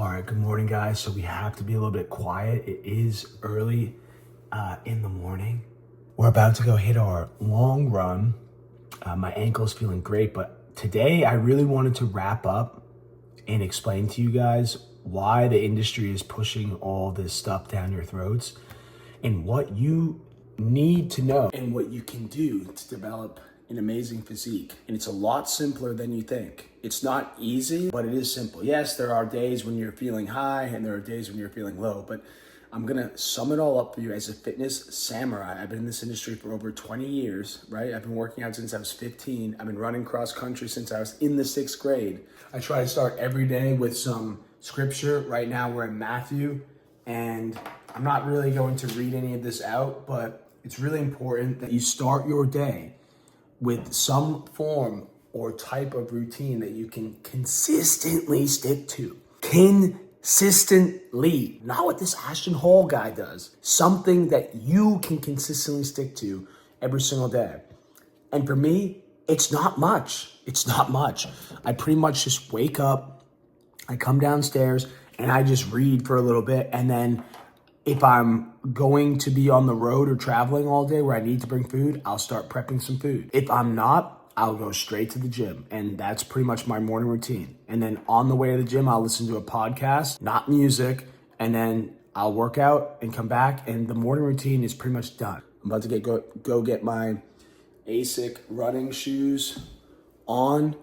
All right, good morning, guys. So we have to be a little bit quiet. It is early in the morning. We're about to go hit our long run. My ankle's feeling great, but today I really wanted to wrap up and explain to you guys why the industry is pushing all this stuff down your throats and what you need to know and what you can do to develop an amazing physique. And it's a lot simpler than you think. It's not easy, but it is simple. Yes, there are days when you're feeling high and there are days when you're feeling low, but I'm gonna sum it all up for you as a fitness samurai. I've been in this industry for over 20 years, right? I've been working out since I was 15. I've been running cross country since I was in the 6th grade. I try to start every day with some scripture. Right now we're in Matthew, and I'm not really going to read any of this out, but it's really important that you start your day with some form or type of routine that you can consistently stick to. Consistently. Not what this Ashton Hall guy does. Something that you can consistently stick to every single day. And for me, it's not much. It's not much. I pretty much just wake up, I come downstairs, and I just read for a little bit, and then if I'm going to be on the road or traveling all day where I need to bring food, I'll start prepping some food. If I'm not, I'll go straight to the gym. And that's pretty much my morning routine. And then on the way to the gym, I'll listen to a podcast, not music. And then I'll work out and come back. And the morning routine is pretty much done. I'm about to go get my ASIC running shoes on.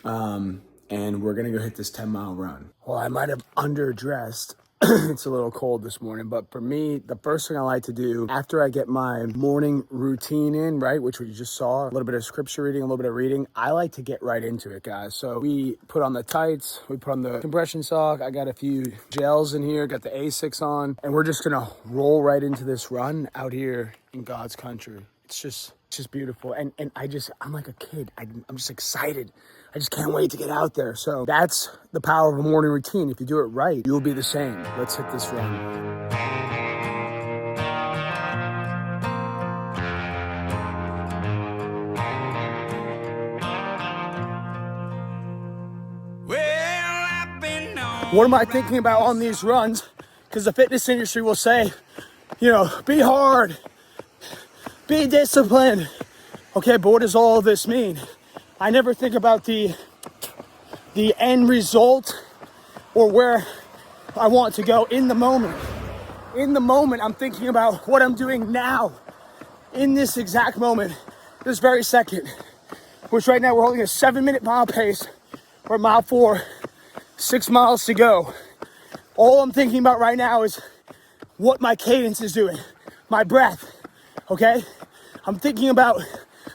And we're gonna go hit this 10-mile run. Well, I might have underdressed. It's a little cold this morning, but for me, the first thing I like to do after I get my morning routine in, right, which we just saw, a little bit of scripture reading, a little bit of reading, I like to get right into it, guys. So we put on the tights, we put on the compression sock, I got a few gels in here, got the ASICs on, and we're just gonna roll right into this run out here in God's country. It's just beautiful. And I'm like a kid. I'm just excited. I just can't wait to get out there. So that's the power of a morning routine. If you do it right, you'll be the same. Let's hit this run. What am I thinking about on these runs? Because the fitness industry will say, be hard, be disciplined. Okay, but what does all this mean? I never think about the end result or where I want to go in the moment. In the moment, I'm thinking about what I'm doing now, in this exact moment, this very second, which right now we're holding a 7-minute mile pace. We're at mile 4, 6 miles to go. All I'm thinking about right now is what my cadence is doing, my breath, okay? I'm thinking about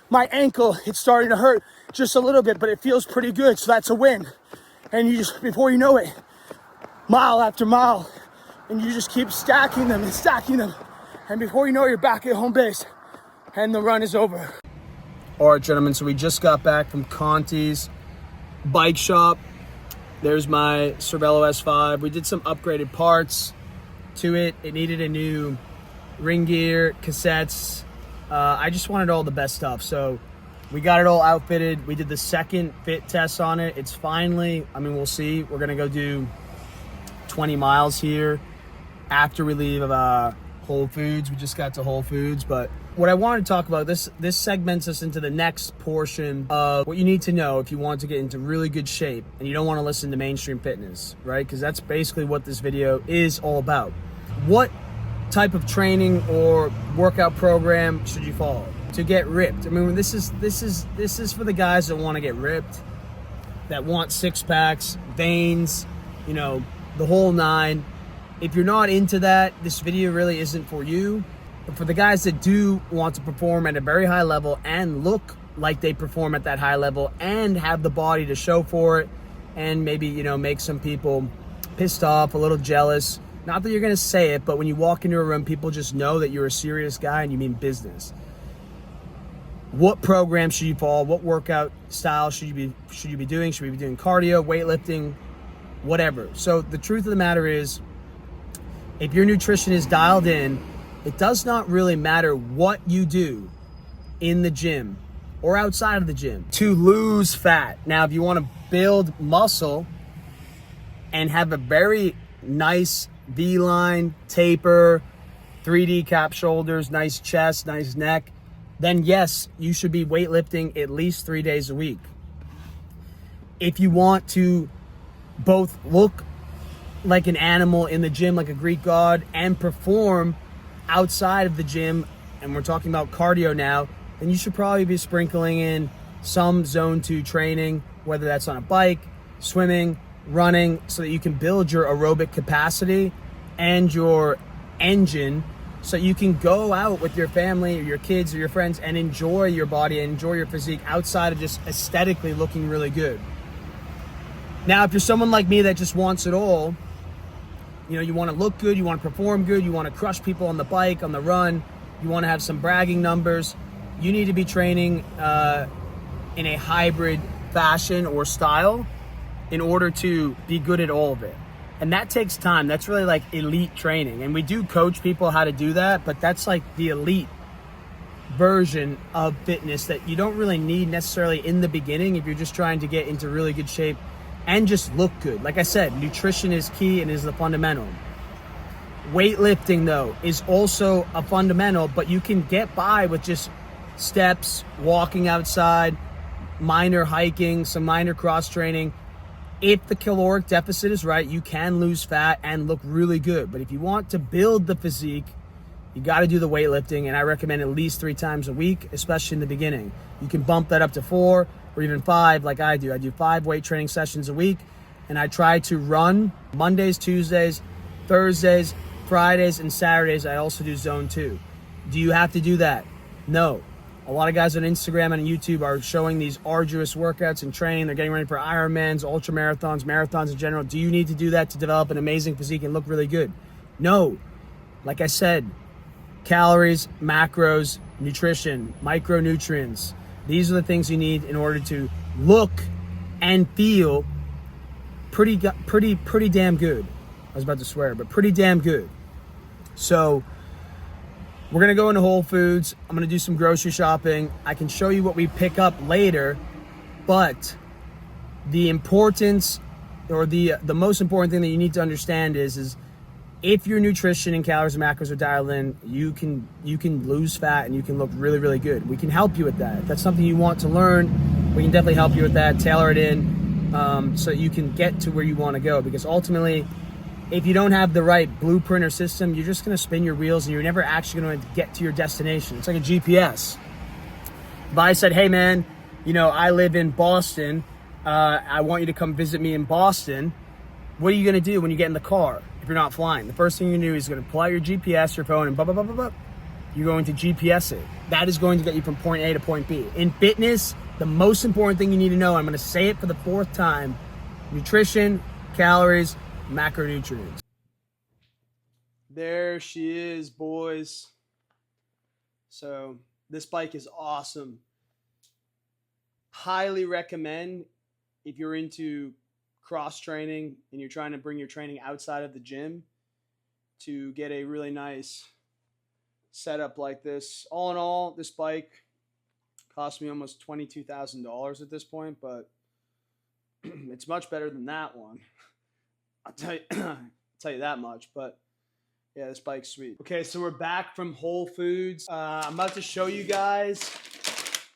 my ankle. It's starting to hurt just a little bit, but it feels pretty good, so that's a win. And you just, before you know it, mile after mile, and you just keep stacking them and stacking them. And before you know it, you're back at home base, and the run is over. All right, gentlemen, so we just got back from Conti's bike shop. There's my Cervelo S5. We did some upgraded parts to it. It needed a new ring gear, cassettes. I just wanted all the best stuff. So we got it all outfitted. We did the second fit test on it. It's finally, we'll see. We're gonna go do 20 miles here after we leave Whole Foods. We just got to Whole Foods, but what I wanted to talk about, this segments us into the next portion of what you need to know if you want to get into really good shape and you don't want to listen to mainstream fitness, right? Because that's basically what this video is all about. What type of training or workout program should you follow to get ripped? This is for the guys that want to get ripped, that want 6-packs, veins, the whole 9. If you're not into that, this video really isn't for you. But for the guys that do want to perform at a very high level and look like they perform at that high level and have the body to show for it, and maybe, make some people pissed off, a little jealous. Not that you're going to say it, but when you walk into a room, people just know that you're a serious guy and you mean business. What program should you follow? What workout style should you be doing? Should we be doing cardio, weightlifting, whatever? So the truth of the matter is, if your nutrition is dialed in, it does not really matter what you do in the gym or outside of the gym to lose fat. Now, if you want to build muscle, and have a very nice V-line, taper, 3D cap shoulders, nice chest, nice neck, then yes, you should be weightlifting at least 3 days a week. If you want to both look like an animal in the gym, like a Greek god, and perform outside of the gym, and we're talking about cardio now, then you should probably be sprinkling in some zone 2 training, whether that's on a bike, swimming, running, so that you can build your aerobic capacity and your engine, so you can go out with your family or your kids or your friends and enjoy your body and enjoy your physique outside of just aesthetically looking really good. Now, if you're someone like me that just wants it all, you know, you want to look good, you want to perform good, you want to crush people on the bike, on the run, you want to have some bragging numbers, you need to be training in a hybrid fashion or style in order to be good at all of it. And that takes time. That's really like elite training. And we do coach people how to do that, but that's like the elite version of fitness that you don't really need necessarily in the beginning if you're just trying to get into really good shape and just look good. Like I said, nutrition is key and is the fundamental. Weightlifting, though, is also a fundamental, but you can get by with just steps, walking outside, minor hiking, some minor cross training. If the caloric deficit is right, you can lose fat and look really good. But if you want to build the physique, you got to do the weightlifting, and I recommend at least 3 times a week, especially in the beginning. You can bump that up to 4 or even 5 like I do. I do 5 weight training sessions a week, and I try to run Mondays, Tuesdays, Thursdays, Fridays, and Saturdays. I also do zone 2. Do you have to do that? No. A lot of guys on Instagram and YouTube are showing these arduous workouts and training. They're getting ready for Ironmans, ultra marathons, marathons in general. Do you need to do that to develop an amazing physique and look really good? No. Like I said, calories, macros, nutrition, micronutrients. These are the things you need in order to look and feel pretty damn good. I was about to swear, but pretty damn good. So we're going to go into Whole Foods. I'm going to do some grocery shopping. I can show you what we pick up later, but the importance or the most important thing that you need to understand is if your nutrition and calories and macros are dialed in, you can lose fat and you can look really, really good. We can help you with that. If that's something you want to learn, we can definitely help you with that, tailor it in so you can get to where you want to go. Because ultimately, if you don't have the right blueprint or system, you're just going to spin your wheels and you're never actually going to get to your destination. It's like a GPS. If I said, hey man, you know, I live in Boston. I want you to come visit me in Boston. What are you going to do when you get in the car if you're not flying? The first thing you do is going to pull out your GPS, your phone, and blah, blah, blah, blah, blah. You're going to GPS it. That is going to get you from point A to point B. In fitness, the most important thing you need to know, I'm going to say it for the 4th time, nutrition, calories, macronutrients. There she is, boys. So this bike is awesome. Highly recommend if you're into cross training and you're trying to bring your training outside of the gym to get a really nice setup like this. All in all, this bike cost me almost $22,000 at this point, but it's much better than that one. I'll tell you that much, but yeah, this bike's sweet. Okay, so we're back from Whole Foods. I'm about to show you guys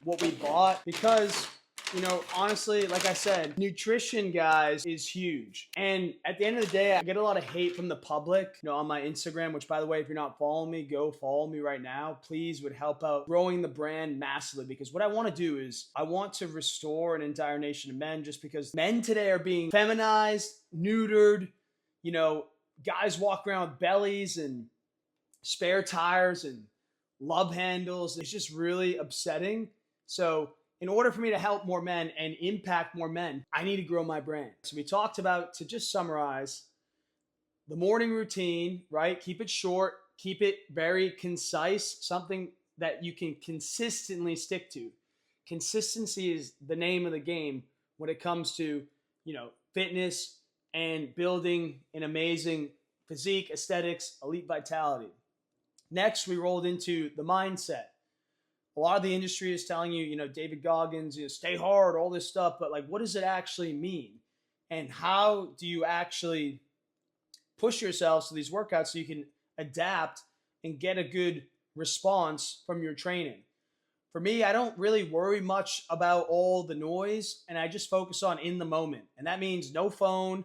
what we bought because, you know, honestly, like I said, nutrition, guys, is huge. And at the end of the day, I get a lot of hate from the public, you know, on my Instagram, which, by the way, if you're not following me, go follow me right now. Please, would help out growing the brand massively, because what I want to do is I want to restore an entire nation of men, just because men today are being feminized, neutered, you know, guys walk around with bellies and spare tires and love handles. It's just really upsetting. So in order for me to help more men and impact more men, I need to grow my brand. So we talked about, to just summarize, the morning routine, right? Keep it short, keep it very concise, something that you can consistently stick to. Consistency is the name of the game when it comes to, you know, fitness and building an amazing physique, aesthetics, elite vitality. Next, we rolled into the mindset. A lot of the industry is telling you, you know, David Goggins, you know, stay hard, all this stuff, but like, what does it actually mean? and how do you actually push yourselves to these workouts so you can adapt and get a good response from your training. For me, I don't really worry much about all the noise, and I just focus on in the moment. And that means no phone.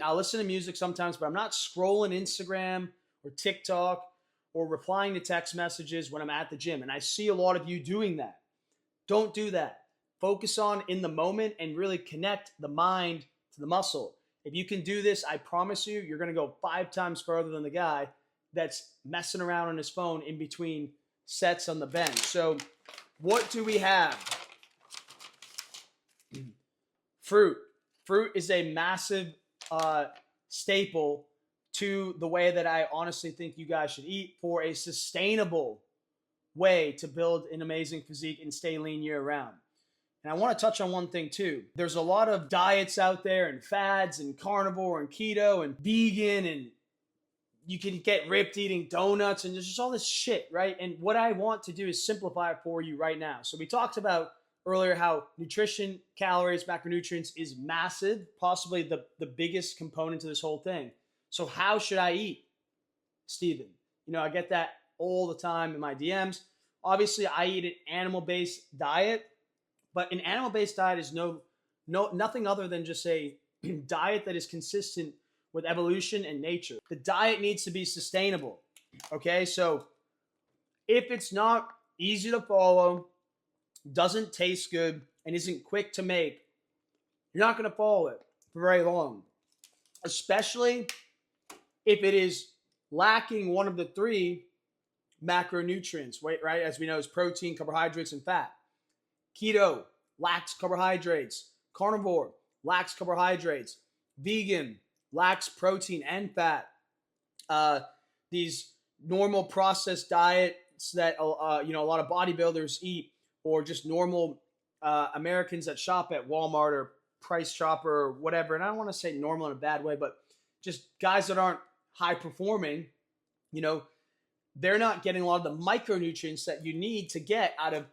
I'll listen to music sometimes, but I'm not scrolling Instagram or TikTok or replying to text messages when I'm at the gym. And I see a lot of you doing that. Don't do that. Focus on in the moment and really connect the mind to the muscle. If you can do this, I promise you, you're going to go 5 times further than the guy that's messing around on his phone in between sets on the bench. So what do we have? Fruit. Fruit is a massive staple to the way that I honestly think you guys should eat for a sustainable way to build an amazing physique and stay lean year round. And I want to touch on one thing too. There's a lot of diets out there and fads and carnivore and keto and vegan, and you can get ripped eating donuts and there's just all this shit, right? And what I want to do is simplify it for you right now. So we talked about earlier how nutrition, calories, macronutrients is massive, possibly the biggest component to this whole thing. So how should I eat, Steven? You know, I get that all the time in my DMs. Obviously, I eat an animal-based diet, but an animal-based diet is nothing other than just a diet that is consistent with evolution and nature. The diet needs to be sustainable, okay? So if it's not easy to follow, doesn't taste good, and isn't quick to make, you're not going to follow it for very long, especially if it is lacking one of the 3 macronutrients, right? As we know, is protein, carbohydrates, and fat. Keto lacks carbohydrates. Carnivore lacks carbohydrates. Vegan lacks protein and fat. These normal processed diets that a lot of bodybuilders eat, or just normal Americans that shop at Walmart or Price Chopper or whatever. And I don't want to say normal in a bad way, but just guys that aren't high performing, they're not getting a lot of the micronutrients that you need to get out of,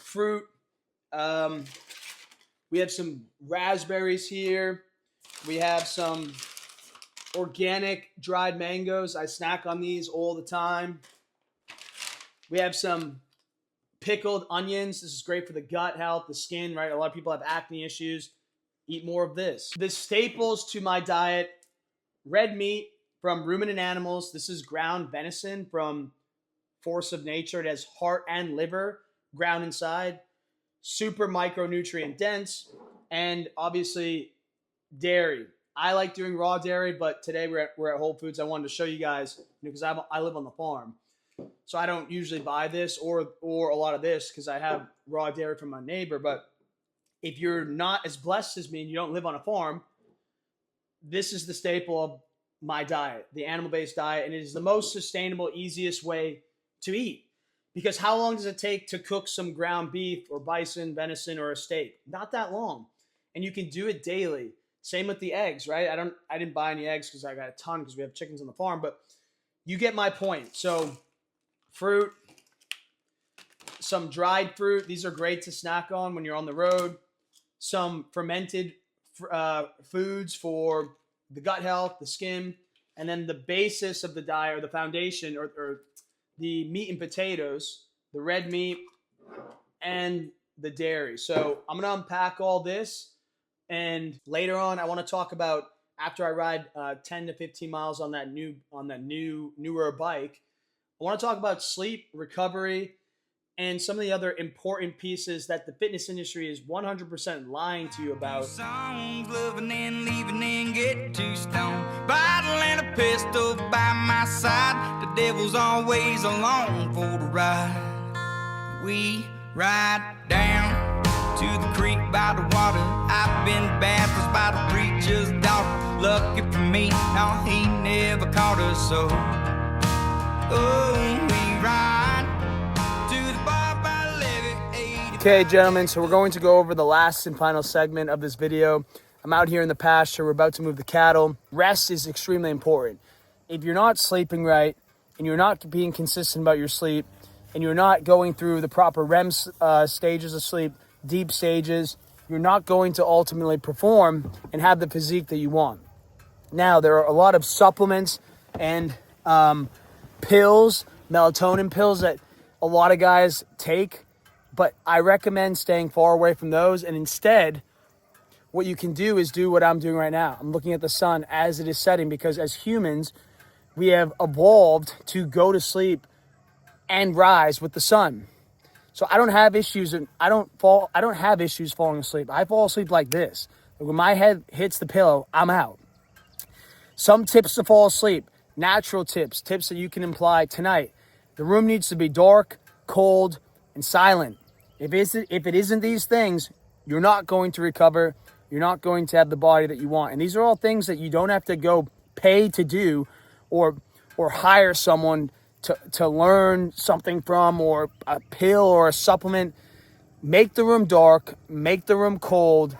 fruit. We have some raspberries here. We have some organic dried mangoes. I snack on these all the time. We have some pickled onions. This is great for the gut health, the skin, right? A lot of people have acne issues. Eat more of this. The staples to my diet: red meat from ruminant animals. This is ground venison from Force of Nature. It has heart and liver ground inside. Super micronutrient dense. And obviously dairy. I like doing raw dairy, but today we're at Whole Foods. I wanted to show you guys, because I live on the farm. So I don't usually buy this or a lot of this because I have raw dairy from my neighbor. But if you're not as blessed as me and you don't live on a farm, this is the staple of my diet, the animal-based diet. And it is the most sustainable, easiest way to eat. Because how long does it take to cook some ground beef or bison, venison, or a steak? Not that long. And you can do it daily. Same with the eggs, right? I didn't buy any eggs because I got a ton because we have chickens on the farm, but you get my point. So fruit, some dried fruit. These are great to snack on when you're on the road. Some fermented foods for the gut health, the skin, and then the basis of the diet, or the foundation, or the meat and potatoes, the red meat, and the dairy. So I'm going to unpack all this. And later on, I want to talk about, after I ride 10 to 15 miles on that newer bike, I want to talk about sleep, recovery, and some of the other important pieces that the fitness industry is 100% lying to you about. Songs, loving and leaving and get too stoned. Bottle and a pistol by my side. The devil's always along for the ride. We ride down to the creek by the water. I've been baptized by the preacher's daughter. Lucky for me, no, he never caught us so. Oh, we ride to the bar by levee. Okay, gentlemen, so we're going to go over the last and final segment of this video. I'm out here in the pasture. We're about to move the cattle. Rest is extremely important. If you're not sleeping right, and you're not being consistent about your sleep, and you're not going through the proper REM stages of sleep, deep stages, you're not going to ultimately perform and have the physique that you want. Now, there are a lot of supplements and pills, melatonin pills that a lot of guys take, but I recommend staying far away from those. And instead, what you can do is do what I'm doing right now. I'm looking at the sun as it is setting, because as humans, we have evolved to go to sleep and rise with the sun. So I don't have issues, and I don't have issues falling asleep. I fall asleep like this. When my head hits the pillow, I'm out. Some tips to fall asleep, natural tips that you can apply tonight. The room needs to be dark, cold, and silent. If it isn't these things, you're not going to recover. You're not going to have the body that you want. And these are all things that you don't have to go pay to do, or hire someone to learn something from, or a pill or a supplement. Make the room dark, make the room cold,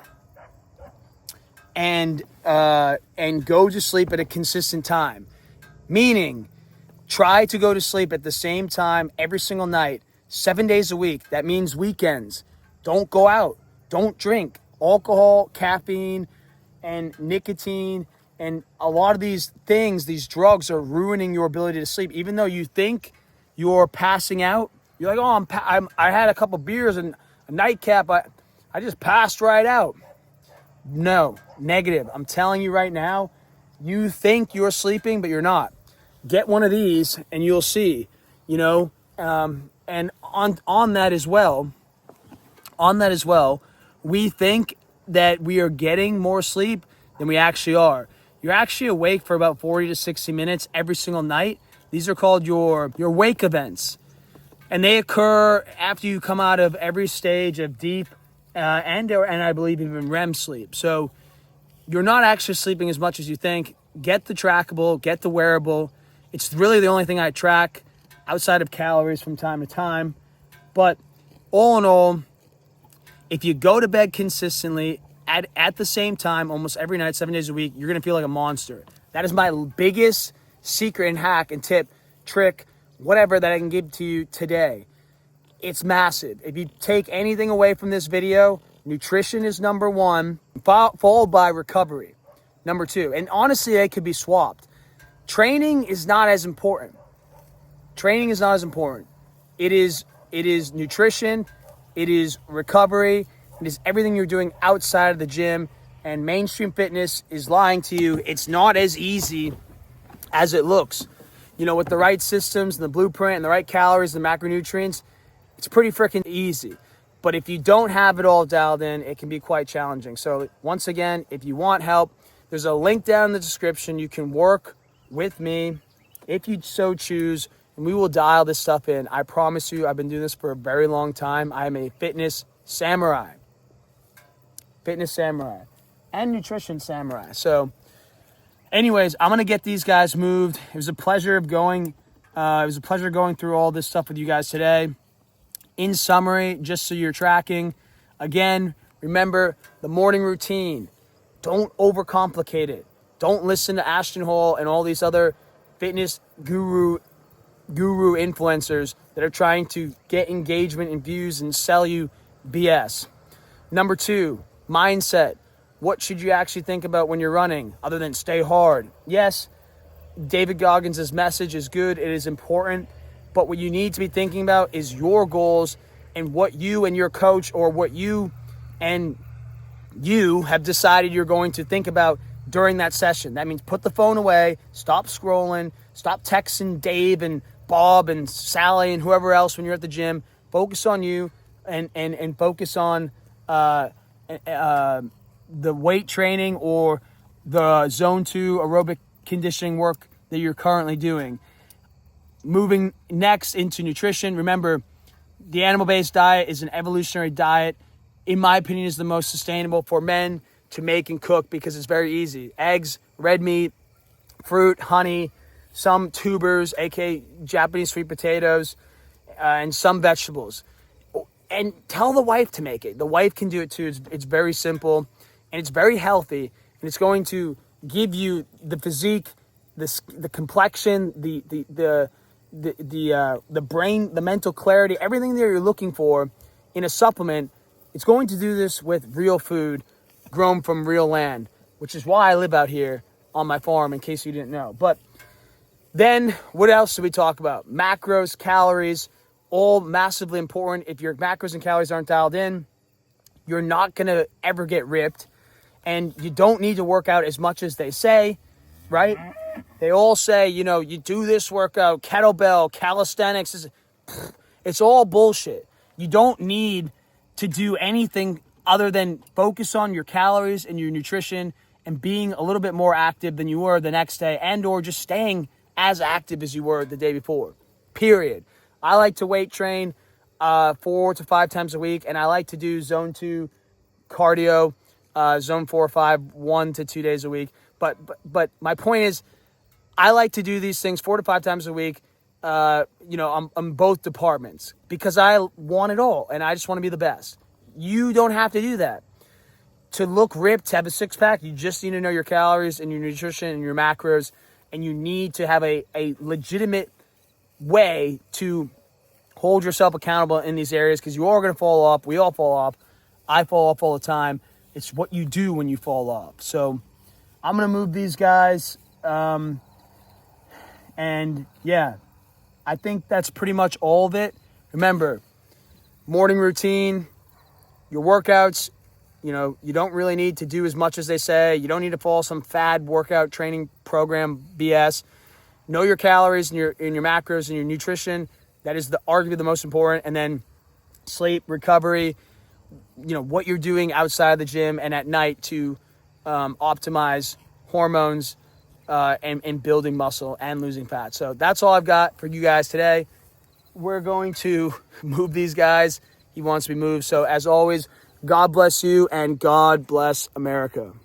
and go to sleep at a consistent time. Meaning, try to go to sleep at the same time every single night, 7 days a week. That means weekends. Don't go out. Don't drink alcohol, caffeine, and nicotine. And a lot of these things, these drugs, are ruining your ability to sleep. Even though you think you're passing out, you're like, oh, I had a couple beers and a nightcap. I just passed right out. No, negative. I'm telling you right now, you think you're sleeping, but you're not. Get one of these and you'll see, and on that as well, we think that we are getting more sleep than we actually are. You're actually awake for about 40 to 60 minutes every single night. These are called your wake events. And they occur after you come out of every stage of deep and I believe even REM sleep. So you're not actually sleeping as much as you think. Get the trackable, get the wearable. It's really the only thing I track outside of calories from time to time. But all in all, if you go to bed consistently at the same time, almost every night, 7 days a week, you're going to feel like a monster. That is my biggest secret and hack and tip, trick, whatever that I can give to you today. It's massive. If you take anything away from this video, nutrition is number one, followed by recovery, number two. And honestly, they could be swapped. Training is not as important. It is nutrition. It is recovery. It is everything you're doing outside of the gym. And mainstream fitness is lying to you. It's not as easy as it looks. With the right systems and the blueprint and the right calories and the macronutrients, it's pretty freaking easy. But if you don't have it all dialed in, it can be quite challenging. So once again, if you want help, there's a link down in the description. You can work with me if you so choose, and we will dial this stuff in. I promise you, I've been doing this for a very long time. I am a fitness samurai and nutrition samurai. So anyways, I'm going to get these guys moved. It was a pleasure going through all this stuff with you guys today. In summary, just so you're tracking, again, remember the morning routine. Don't overcomplicate it. Don't listen to Ashton Hall and all these other fitness guru influencers that are trying to get engagement and views and sell you BS. Number two, mindset. What should you actually think about when you're running other than stay hard? Yes, David Goggins' message is good. It is important. But what you need to be thinking about is your goals and what you and your coach, or what you and you have decided you're going to think about during that session. That means put the phone away, stop scrolling, stop texting Dave and Bob and Sally and whoever else when you're at the gym. Focus on you and focus on the weight training or the zone 2 aerobic conditioning work that you're currently doing. Moving next into nutrition, remember, the animal-based diet is an evolutionary diet. In my opinion, is the most sustainable for men to make and cook because it's very easy. Eggs, red meat, fruit, honey, some tubers, aka Japanese sweet potatoes, and some vegetables. And tell the wife to make it. The wife can do it too. It's very simple, and it's very healthy, and it's going to give you the physique, the complexion, the brain, the mental clarity, everything that you're looking for in a supplement It's going to do this with real food grown from real land, which is why I live out here on my farm, in case you didn't know. But then what else do we talk about? Macros, calories, all massively important. If your macros and calories aren't dialed in, you're not going to ever get ripped. And you don't need to work out as much as they say, right? They all say, you know, you do this workout, kettlebell, calisthenics. It's all bullshit. You don't need to do anything other than focus on your calories and your nutrition and being a little bit more active than you were the next day, and or just staying as active as you were the day before, period. I like to weight train 4 to 5 times a week, and I like to do zone 2 cardio, zone 4 or 5, 1 to 2 days a week. But my point is, I like to do these things 4 to 5 times a week. I'm both departments because I want it all and I just want to be the best. You don't have to do that. To look ripped, to have a six pack, you just need to know your calories and your nutrition and your macros, and you need to have a legitimate way to hold yourself accountable in these areas, because you are going to fall off. We all fall off. I fall off all the time. It's what you do when you fall off. So I'm going to move these guys. And yeah, I think that's pretty much all of it. Remember, morning routine, your workouts, you don't really need to do as much as they say. You don't need to follow some fad workout training program BS. Know your calories and your macros and your nutrition. That is arguably the most important. And then sleep, recovery, what you're doing outside of the gym and at night to optimize hormones and building muscle and losing fat. So that's all I've got for you guys today. We're going to move these guys. He wants to be moved. So as always, God bless you and God bless America.